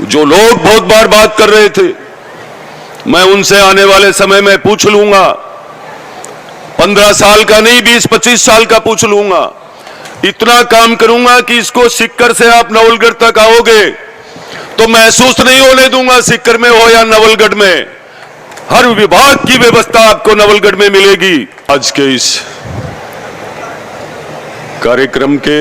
जो लोग बहुत बार बात कर रहे थे, मैं उनसे आने वाले समय में पूछ लूंगा। 15 साल का नहीं, 20-25 साल का पूछ लूंगा। इतना काम करूंगा कि इसको सिक्कर से आप नवलगढ़ तक आओगे तो महसूस नहीं होने दूंगा सिक्कर में हो या नवलगढ़ में। हर विभाग की व्यवस्था आपको नवलगढ़ में मिलेगी। आज के इस कार्यक्रम के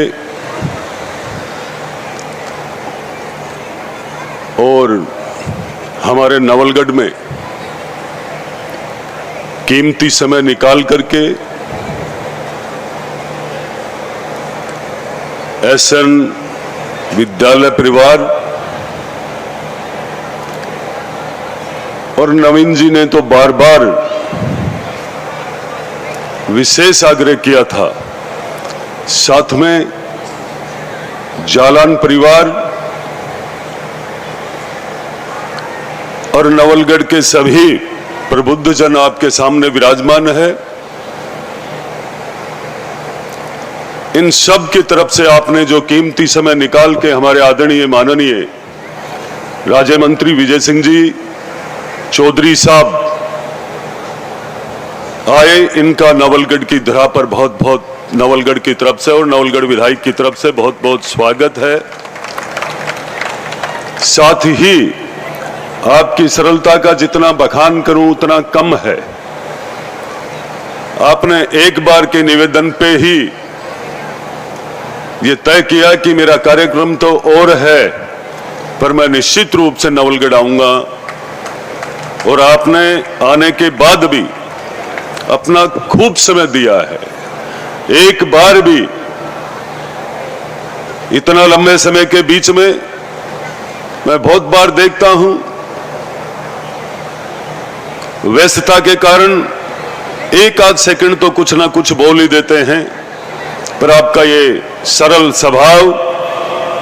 और हमारे नवलगढ़ में कीमती समय निकाल करके एसएन विद्यालय परिवार और नवीन जी ने तो बार बार विशेष आग्रह किया था, साथ में जालान परिवार और नवलगढ़ के सभी प्रबुद्ध जन आपके सामने विराजमान है। इन सब की तरफ से आपने जो कीमती समय निकाल के हमारे आदरणीय माननीय राज्य मंत्री विजय सिंह जी चौधरी साहब आए, इनका नवलगढ़ की धरा पर बहुत बहुत नवलगढ़ की तरफ से और नवलगढ़ विधायक की तरफ से बहुत बहुत स्वागत है। साथ ही आपकी सरलता का जितना बखान करूं उतना कम है। आपने एक बार के निवेदन पे ही ये तय किया कि मेरा कार्यक्रम तो और है, पर मैं निश्चित रूप से नवलगढ़ आऊंगा, और आपने आने के बाद भी अपना खूब समय दिया है। एक बार भी इतना लंबे समय के बीच में मैं बहुत बार देखता हूं, व्यस्तता के कारण एक आध सेकंड तो कुछ ना कुछ बोल ही देते हैं, पर आपका ये सरल स्वभाव,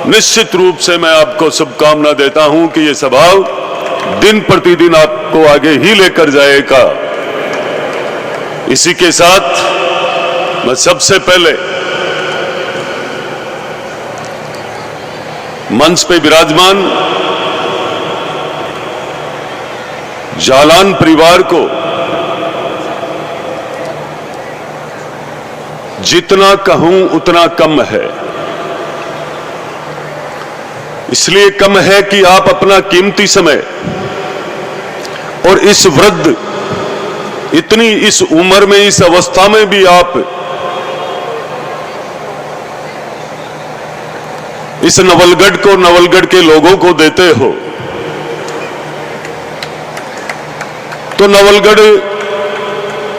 निश्चित रूप से मैं आपको शुभकामना देता हूं कि ये स्वभाव दिन प्रतिदिन आपको आगे ही लेकर जाएगा। इसी के साथ मैं सबसे पहले मंच पे विराजमान जालान परिवार को जितना कहूं उतना कम है। इसलिए कम है कि आप अपना कीमती समय और इस वृद्ध, इतनी इस उम्र में, इस अवस्था में भी आप इस नवलगढ़ को, नवलगढ़ के लोगों को देते हो, तो नवलगढ़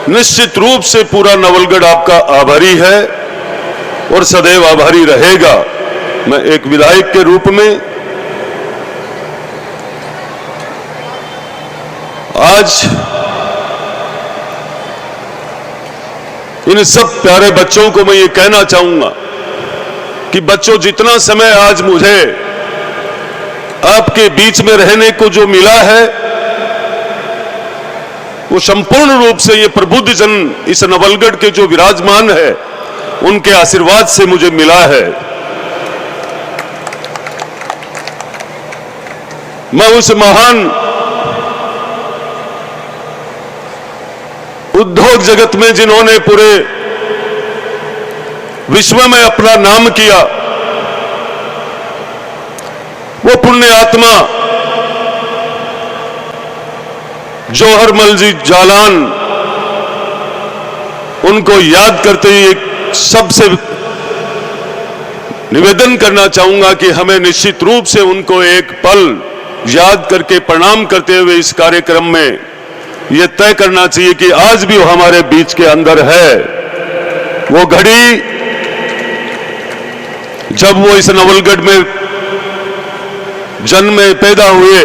निश्चित रूप से पूरा नवलगढ़ आपका आभारी है और सदैव आभारी रहेगा। मैं एक विधायक के रूप में आज इन सब प्यारे बच्चों को मैं ये कहना चाहूंगा कि बच्चों, जितना समय आज मुझे आपके बीच में रहने को जो मिला है, वो संपूर्ण रूप से ये प्रबुद्ध जन इस नवलगढ़ के जो विराजमान है, उनके आशीर्वाद से मुझे मिला है। मैं उस महान उद्योग जगत में जिन्होंने पूरे विश्व में अपना नाम किया, वो पुण्य आत्मा जौहरमल जी जालान, उनको याद करते ही एक सबसे निवेदन करना चाहूंगा कि हमें निश्चित रूप से उनको एक पल याद करके प्रणाम करते हुए इस कार्यक्रम में यह तय करना चाहिए कि आज भी वो हमारे बीच के अंदर है। वो घड़ी जब वो इस नवलगढ़ में जन्मे, पैदा हुए,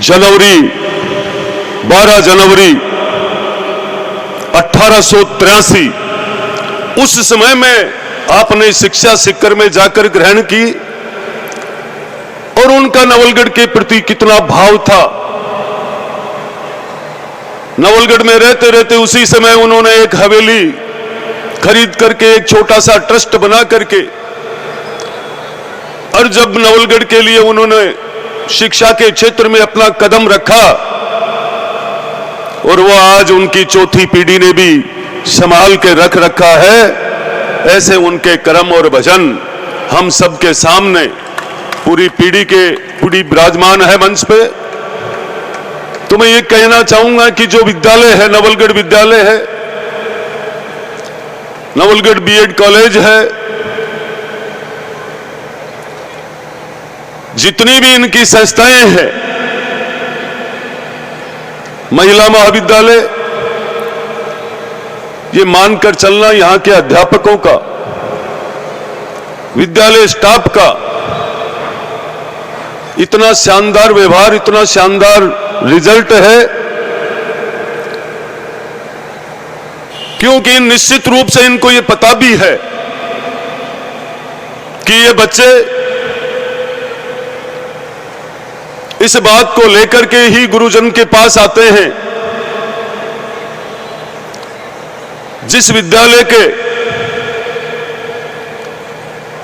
जनवरी 12 जनवरी 1883, उस समय में आपने शिक्षा सिक्कर में जाकर ग्रहण की, और उनका नवलगढ़ के प्रति कितना भाव था। नवलगढ़ में रहते रहते उसी समय उन्होंने एक हवेली खरीद करके एक छोटा सा ट्रस्ट बना करके, और जब नवलगढ़ के लिए उन्होंने शिक्षा के क्षेत्र में अपना कदम रखा, और वो आज उनकी चौथी पीढ़ी ने भी संभाल के रख रखा है, ऐसे उनके कर्म और भजन हम सबके सामने पूरी पीढ़ी विराजमान है मंच पे। तो मैं ये कहना चाहूंगा कि जो विद्यालय है, नवलगढ़ विद्यालय है, नवलगढ़ बीएड कॉलेज है, जितनी भी इनकी संस्थाएं हैं, महिला महाविद्यालय, ये मानकर चलना यहां के अध्यापकों का, विद्यालय स्टाफ का इतना शानदार व्यवहार, इतना शानदार रिजल्ट है, क्योंकि निश्चित रूप से इनको ये पता भी है कि ये बच्चे इस बात को लेकर के ही गुरुजन के पास आते हैं। जिस विद्यालय के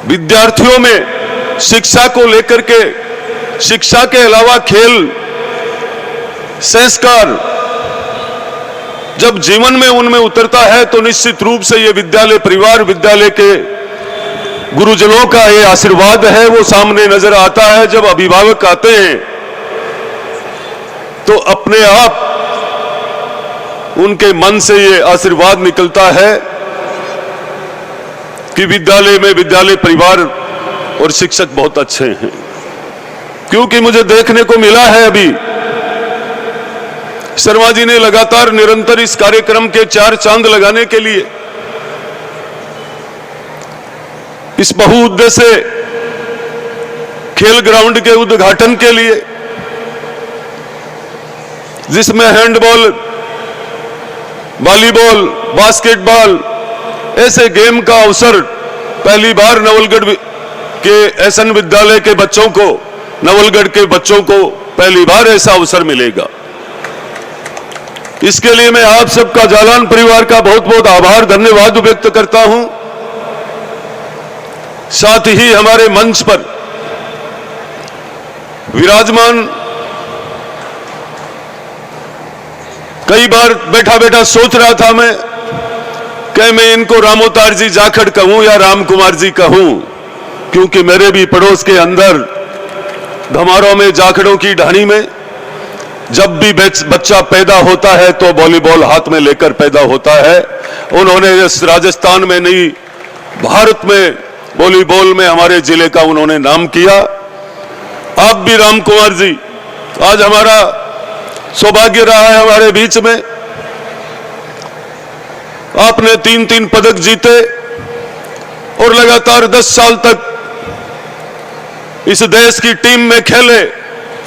विद्यार्थियों में शिक्षा को लेकर के, शिक्षा के अलावा खेल, संस्कार जब जीवन में उनमें उतरता है, तो निश्चित रूप से ये विद्यालय परिवार, विद्यालय के गुरुजनों का ये आशीर्वाद है, वो सामने नजर आता है। जब अभिभावक आते हैं तो अपने आप उनके मन से ये आशीर्वाद निकलता है कि विद्यालय में विद्यालय परिवार और शिक्षक बहुत अच्छे हैं। क्योंकि मुझे देखने को मिला है, अभी शर्मा जी ने लगातार निरंतर इस कार्यक्रम के 4 चांद लगाने के लिए, इस बहुउद्देश्य खेल ग्राउंड के उद्घाटन के लिए, जिसमें हैंडबॉल, वॉलीबॉल, बास्केटबॉल ऐसे गेम का अवसर पहली बार नवलगढ़ के एसएन विद्यालय के बच्चों को, नवलगढ़ के बच्चों को पहली बार ऐसा अवसर मिलेगा। इसके लिए मैं आप सबका, जालान परिवार का बहुत बहुत आभार, धन्यवाद व्यक्त करता हूं। साथ ही हमारे मंच पर विराजमान, कई बार बैठा बैठा सोच रहा था मैं कि मैं इनको रामोतार जी जाखड़ कहूं या राम कुमार जी कहूं, क्योंकि मेरे भी पड़ोस के अंदर धमारों में, जाखड़ों की ढाणी में जब भी बच्चा पैदा होता है तो वॉलीबॉल हाथ में लेकर पैदा होता है। उन्होंने इस राजस्थान में नहीं, भारत में वॉलीबॉल में हमारे जिले का उन्होंने नाम किया। आप भी राम कुमार जी, आज हमारा सौभाग्य रहा है हमारे बीच में, आपने 3-3 पदक जीते और लगातार 10 साल तक इस देश की टीम में खेले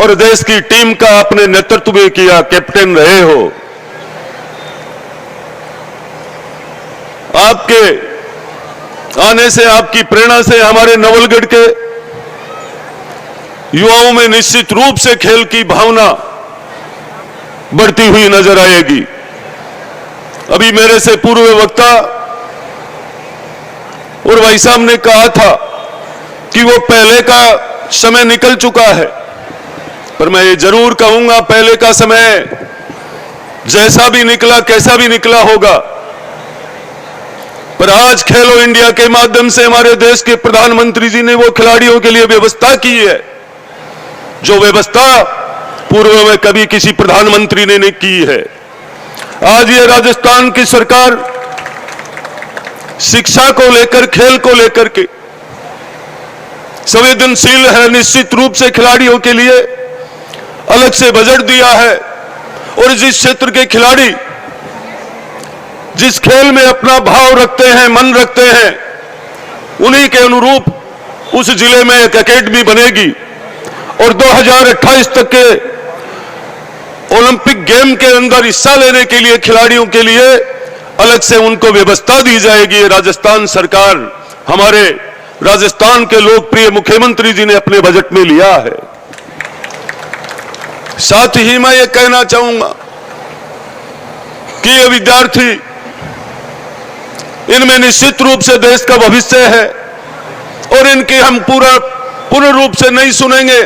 और देश की टीम का आपने नेतृत्व भी किया, कैप्टन रहे हो। आपके आने से, आपकी प्रेरणा से हमारे नवलगढ़ के युवाओं में निश्चित रूप से खेल की भावना बढ़ती हुई नजर आएगी। अभी मेरे से पूर्व वक्ता और भाई साहब ने कहा था कि वो पहले का समय निकल चुका है, पर मैं ये जरूर कहूंगा, पहले का समय जैसा भी निकला, कैसा भी निकला होगा, पर आज खेलो इंडिया के माध्यम से हमारे देश के प्रधानमंत्री जी ने वो खिलाड़ियों के लिए व्यवस्था की है, जो व्यवस्था पूर्व में कभी किसी प्रधानमंत्री ने नहीं की है। आज ये राजस्थान की सरकार शिक्षा को लेकर, खेल को लेकर के संवेदनशील है। निश्चित रूप से खिलाड़ियों के लिए अलग से बजट दिया है, और जिस क्षेत्र के खिलाड़ी जिस खेल में अपना भाव रखते हैं, मन रखते हैं, उन्हीं के अनुरूप उस जिले में एक एकेडमी बनेगी। और 2028 तक के ओलंपिक गेम के अंदर हिस्सा लेने के लिए खिलाड़ियों के लिए अलग से उनको व्यवस्था दी जाएगी। राजस्थान सरकार, हमारे राजस्थान के लोकप्रिय मुख्यमंत्री जी ने अपने बजट में लिया है। साथ ही मैं ये कहना चाहूंगा कि ये विद्यार्थी इनमें निश्चित रूप से देश का भविष्य है और इनकी हम पूर्ण रूप से नहीं सुनेंगे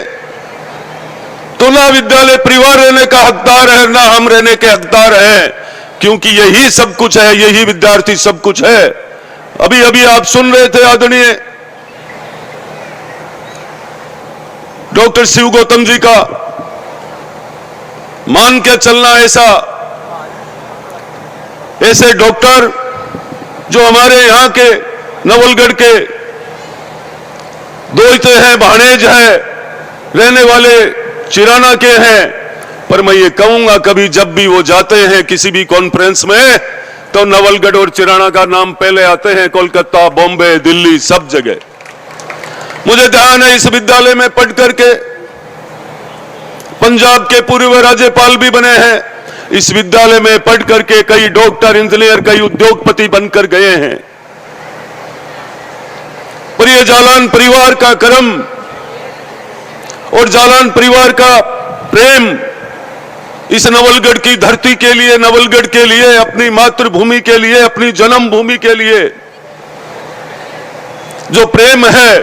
तो ना विद्यालय परिवार रहने का हकदार है, ना हम रहने के हकदार हैं, क्योंकि यही सब कुछ है, यही विद्यार्थी सब कुछ है। अभी अभी आप सुन रहे थे आदरणीय डॉक्टर शिव गौतम जी का, मान के चलना ऐसे डॉक्टर जो हमारे यहां के नवलगढ़ के दोहिते हैं, भाणेज है, रहने वाले चिराना के हैं, पर मैं ये कहूंगा कभी जब भी वो जाते हैं किसी भी कॉन्फ्रेंस में तो नवलगढ़ और चिराना का नाम पहले आते हैं, कोलकाता, बॉम्बे, दिल्ली, सब जगह। मुझे ध्यान है इस विद्यालय में पढ़ करके पंजाब के पूर्व राज्यपाल भी बने हैं, इस विद्यालय में पढ़ करके कई डॉक्टर, इंजीनियर, कई उद्योगपति बनकर गए हैं। पर यह जालान परिवार का कर्म और जालान परिवार का प्रेम इस नवलगढ़ की धरती के लिए, नवलगढ़ के लिए, अपनी मातृभूमि के लिए, अपनी जन्मभूमि के लिए जो प्रेम है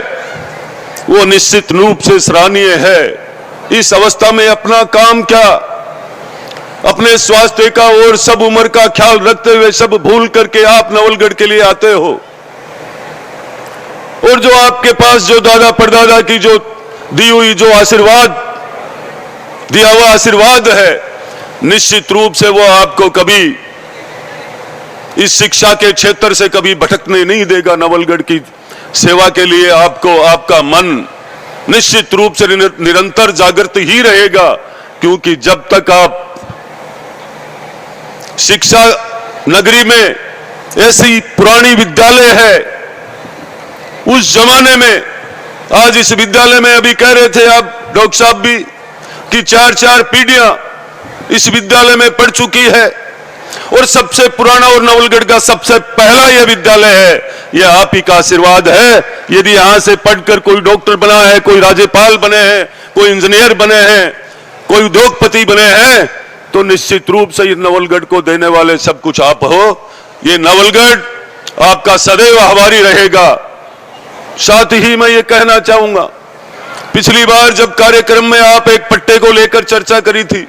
वो निश्चित रूप से सराहनीय है। इस अवस्था में अपना काम क्या, अपने स्वास्थ्य का और सब उम्र का ख्याल रखते हुए सब भूल करके आप नवलगढ़ के लिए आते हो, और जो आपके पास जो दादा परदादा की जो दी हुई जो आशीर्वाद, दिया हुआ आशीर्वाद है, निश्चित रूप से वो आपको कभी इस शिक्षा के क्षेत्र से कभी भटकने नहीं देगा। नवलगढ़ की सेवा के लिए आपको आपका मन निश्चित रूप से निरंतर जागृत ही रहेगा, क्योंकि जब तक आप शिक्षा नगरी में ऐसी पुरानी विद्यालय है, उस जमाने में, आज इस विद्यालय में अभी कह रहे थे आप डॉक्टर साहब भी कि 4-4 पीढ़ियां इस विद्यालय में पढ़ चुकी है और सबसे पुराना और नवलगढ़ का सबसे पहला यह विद्यालय है। यह आप ही का आशीर्वाद है। यदि यहां से पढ़कर कोई डॉक्टर बना है, कोई राज्यपाल बने हैं, कोई इंजीनियर बने हैं, कोई उद्योगपति बने हैं, तो निश्चित रूप से इस नवलगढ़ को देने वाले सब कुछ आप हो। ये नवलगढ़ आपका सदैव आभारी रहेगा। साथ ही मैं ये कहना चाहूंगा, पिछली बार जब कार्यक्रम में आप एक पट्टे को लेकर चर्चा करी थी,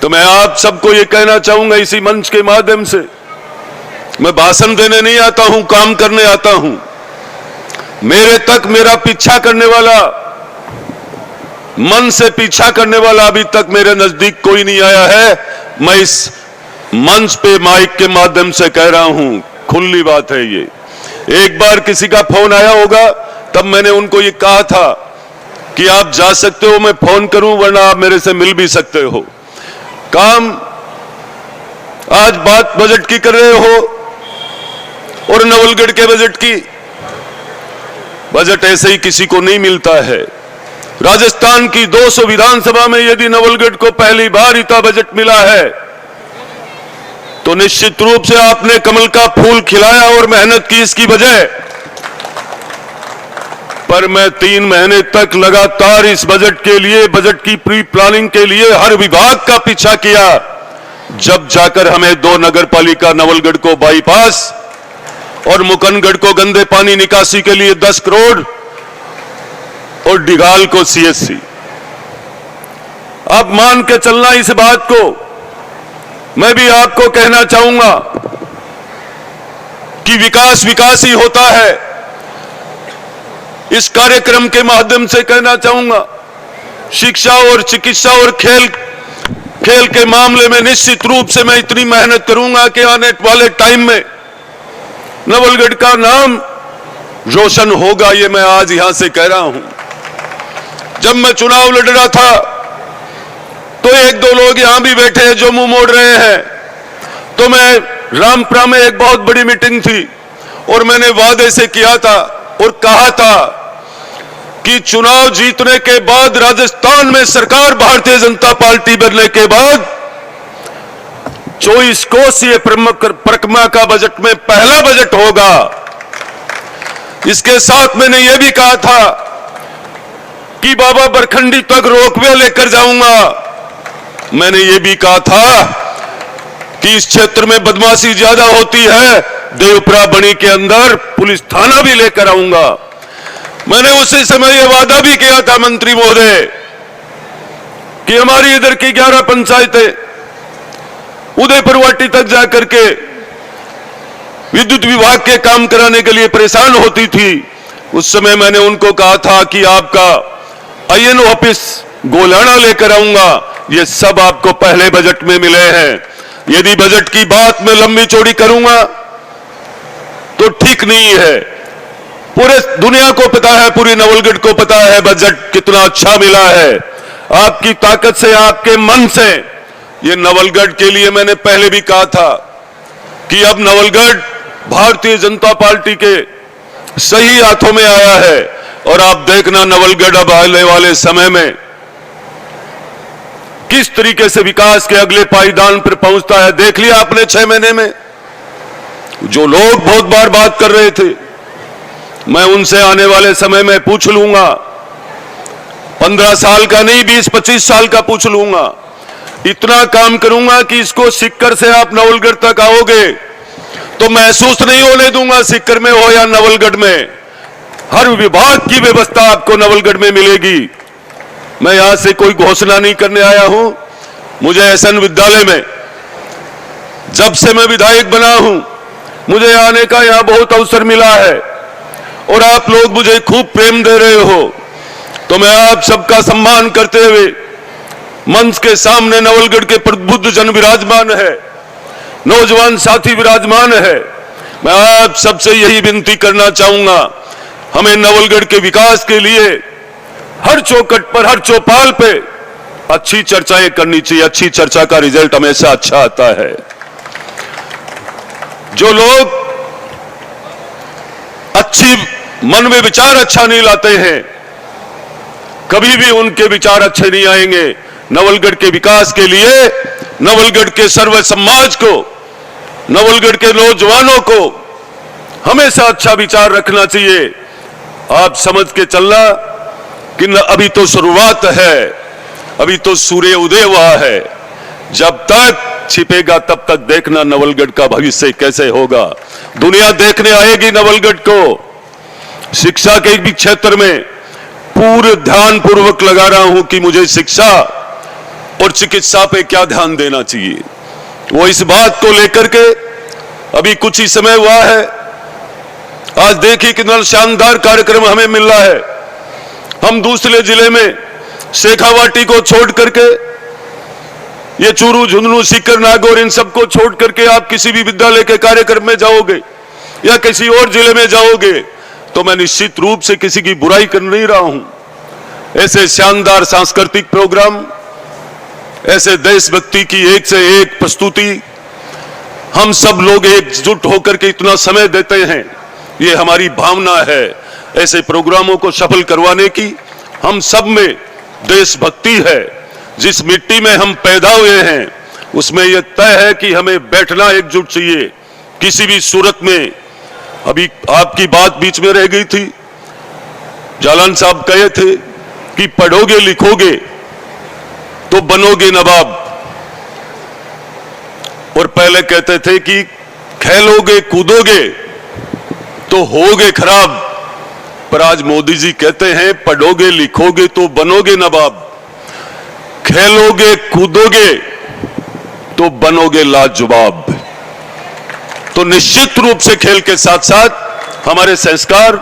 तो मैं आप सबको ये कहना चाहूंगा इसी मंच के माध्यम से, मैं भाषण देने नहीं आता हूं, काम करने आता हूं। मेरे तक मेरा पीछा करने वाला, मन से पीछा करने वाला अभी तक मेरे नजदीक कोई नहीं आया है। मैं इस मंच पे माइक के माध्यम से कह रहा हूं, खुली बात है ये। एक बार किसी का फोन आया होगा, तब मैंने उनको ये कहा था कि आप जा सकते हो, मैं फोन करूं, वरना आप मेरे से मिल भी सकते हो। काम आज बात बजट की कर रहे हो और नवलगढ़ के बजट की, बजट ऐसे ही किसी को नहीं मिलता है। राजस्थान की 200 विधानसभा में यदि नवलगढ़ को पहली बार इतना बजट मिला है, तो निश्चित रूप से आपने कमल का फूल खिलाया और मेहनत की इसकी वजह। पर मैं 3 महीने तक लगातार इस बजट के लिए, बजट की प्री प्लानिंग के लिए हर विभाग का पीछा किया, जब जाकर हमें 2 नगरपालिका, नवलगढ़ को बाईपास और मुकनगढ़ को गंदे पानी निकासी के लिए 10 करोड़ और डिगाल को सीएससी। अब मान के चलना इस बात को, मैं भी आपको कहना चाहूंगा कि विकास विकास ही होता है। इस कार्यक्रम के माध्यम से कहना चाहूंगा, शिक्षा और चिकित्सा और खेल के मामले में निश्चित रूप से मैं इतनी मेहनत करूंगा कि आने वाले टाइम में नवलगढ़ का नाम रोशन होगा। ये मैं आज यहां से कह रहा हूं। जब मैं चुनाव लड़ रहा था तो 1-2 लोग यहां भी बैठे हैं जो मुंह मोड़ रहे हैं। तो मैं रामपुरा में एक बहुत बड़ी मीटिंग थी और मैंने वादे से किया था और कहा था कि चुनाव जीतने के बाद राजस्थान में सरकार भारतीय जनता पार्टी बनने के बाद 24 कोषीय परिक्रमा का बजट में पहला बजट होगा। इसके साथ मैंने यह भी कहा था कि बाबा बरखंडी तक रोपवे लेकर जाऊंगा। मैंने यह भी कहा था कि इस क्षेत्र में बदमाशी ज्यादा होती है, देवपुरा बनी के अंदर पुलिस थाना भी लेकर आऊंगा। मैंने उसी समय यह वादा भी किया था मंत्री महोदय कि हमारी इधर की 11 पंचायतें उदयपुरवाटी तक जाकर के विद्युत विभाग के काम कराने के लिए परेशान होती थी। उस समय मैंने उनको कहा था कि आपका आईएनओ ऑफिस गोलाना लेकर आऊंगा। ये सब आपको पहले बजट में मिले हैं। यदि बजट की बात मैं लंबी चौड़ी करूंगा तो ठीक नहीं है। पूरे दुनिया को पता है, पूरी नवलगढ़ को पता है बजट कितना अच्छा मिला है। आपकी ताकत से, आपके मन से। ये नवलगढ़ के लिए मैंने पहले भी कहा था कि अब नवलगढ़ भारतीय जनता पार्टी के सही हाथों में आया है। और आप देखना नवलगढ़ अब आने वाले समय में किस तरीके से विकास के अगले पायदान पर पहुंचता है। देख लिया आपने 6 महीने में। जो लोग बहुत बार बात कर रहे थे, मैं उनसे आने वाले समय में पूछ लूंगा। 15 साल का नहीं, 20-25 साल का पूछ लूंगा। इतना काम करूंगा कि इसको सिक्कर से आप नवलगढ़ तक आओगे तो महसूस नहीं होने दूंगा सिक्कर में हो या नवलगढ़ में। हर विभाग की व्यवस्था आपको नवलगढ़ में मिलेगी। मैं यहां से कोई घोषणा नहीं करने आया हूं। मुझे एसएन विद्यालय में जब से मैं विधायक बना हूं, मुझे आने का यहां बहुत अवसर मिला है और आप लोग मुझे खूब प्रेम दे रहे हो। तो मैं आप सबका सम्मान करते हुए मंच के सामने नवलगढ़ के प्रबुद्ध जन विराजमान है, नौजवान साथी विराजमान है। मैं आप सबसे यही विनती करना चाहूंगा, हमें नवलगढ़ के विकास के लिए हर चौखट पर, हर चौपाल पे अच्छी चर्चाएं करनी चाहिए। अच्छी चर्चा का रिजल्ट हमेशा अच्छा आता है। जो लोग अच्छी मन में विचार अच्छा नहीं लाते हैं, कभी भी उनके विचार अच्छे नहीं आएंगे। नवलगढ़ के विकास के लिए, नवलगढ़ के सर्व समाज को, नवलगढ़ के नौजवानों को हमेशा अच्छा विचार रखना चाहिए। आप समझ के चलना कि अभी तो शुरुआत है, अभी तो सूर्य उदय हुआ है। जब तक छिपेगा तब तक देखना नवलगढ़ का भविष्य कैसे होगा। दुनिया देखने आएगी नवलगढ़ को। शिक्षा के भी क्षेत्र में पूरे ध्यान पूर्वक लगा रहा हूं कि मुझे शिक्षा और चिकित्सा पे क्या ध्यान देना चाहिए। वो इस बात को लेकर के अभी कुछ ही समय हुआ है, आज देखिए कितना शानदार कार्यक्रम हमें मिल रहा है। हम दूसरे जिले में शेखावाटी को छोड़ करके, ये चूरू, झुंझुनू, सीकर, नागौर, इन सबको छोड़ करके आप किसी भी विद्यालय के कार्यक्रम में जाओगे या किसी और जिले में जाओगे तो मैं निश्चित रूप से किसी की बुराई कर नहीं रहा हूं। ऐसे शानदार सांस्कृतिक प्रोग्राम, ऐसे देशभक्ति की एक से एक प्रस्तुति, हम सब लोग एकजुट होकर के इतना समय देते हैं, ये हमारी भावना है। ऐसे प्रोग्रामों को सफल करवाने की हम सब में देशभक्ति है। जिस मिट्टी में हम पैदा हुए हैं उसमें यह तय है कि हमें बैठना एकजुट चाहिए किसी भी सूरत में। अभी आपकी बात बीच में रह गई थी, जालान साहब कहे थे कि पढ़ोगे लिखोगे तो बनोगे नवाब, और पहले कहते थे कि खेलोगे कूदोगे तो होगे खराब। पर आज मोदी जी कहते हैं पढ़ोगे लिखोगे तो बनोगे नवाब, खेलोगे कूदोगे तो बनोगे लाजवाब। तो निश्चित रूप से खेल के साथ साथ हमारे संस्कार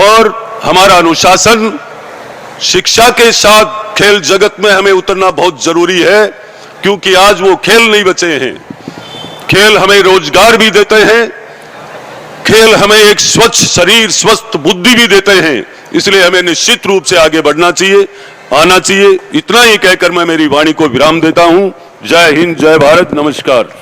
और हमारा अनुशासन, शिक्षा के साथ खेल जगत में हमें उतरना बहुत जरूरी है, क्योंकि आज वो खेल नहीं बचे हैं। खेल हमें रोजगार भी देते हैं, खेल हमें एक स्वच्छ शरीर, स्वस्थ बुद्धि भी देते हैं। इसलिए हमें निश्चित रूप से आगे बढ़ना चाहिए, आना चाहिए। इतना ही कहकर मैं मेरी वाणी को विराम देता हूं। जय हिंद, जय भारत, नमस्कार।